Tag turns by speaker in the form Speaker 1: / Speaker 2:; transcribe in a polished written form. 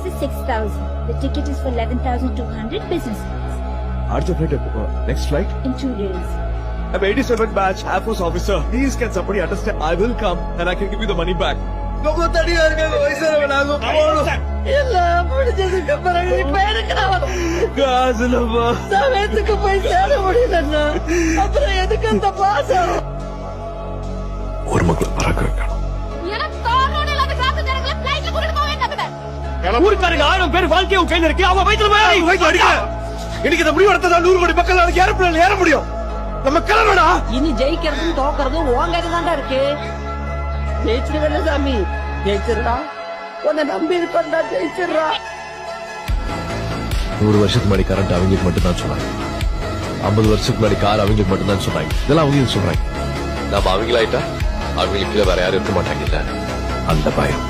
Speaker 1: This is 6,000. The ticket is for 11,200 business class.
Speaker 2: Arjun, flight, next flight?
Speaker 1: In 2 days.
Speaker 2: I'm 87 batch, Air Force officer. Please can somebody understand? I will come and I can give you the money back.
Speaker 3: ரொம்ப தடியா இருக்காங்க வயசானவனாகும் எல்லாம் முடிஞ்சதுக்கு பிறகு இப்ப எனக்கு நான்
Speaker 2: காசுலப்பா.
Speaker 3: சமயத்துக்கு போய் சேர முடியலன்னா அப்புறம் எதுக்கு அந்த பாசம்
Speaker 2: ஒரு மக்களை பறக்க வைக்கணும்.
Speaker 4: ஊருக்காரங்க 1000 பேர் வாழ்க்கையும் கையில இருக்கு. அவன் வயிற்றுல போய்
Speaker 2: அடிக்க இன்னைக்கு இந்த முடிவு எடுத்ததா 100 கோடி மக்கள் நாளைக்கு ஏரோப்ளேன்ல ஏற முடியும். நம்ம கிளம்படா.
Speaker 3: இனி ஜெயிக்கிறதும் தோக்கறதும் உன் கையில தான்டா இருக்கு. ஜெயிச்சிருவேல சாமி, ஜெயிச்சிருடா. உன்னை நம்பி இருக்கா, ஜெயிச்சிருடா.
Speaker 5: 100 வருஷத்துக்கு முன்னாடி கரண்ட் அவங்களுக்கு மட்டும் தான் சொன்னாங்க. 50 வருஷத்துக்கு முன்னாடி கார் அவங்களுக்கு மட்டும் தான் சொன்னாங்க. இதெல்லாம் அவங்க சொல்றாங்க. நம்ம அவங்களாயிட்டா அவங்களுக்கு வேற யாரும் இருக்க மாட்டாங்க. இல்ல அந்த பயம்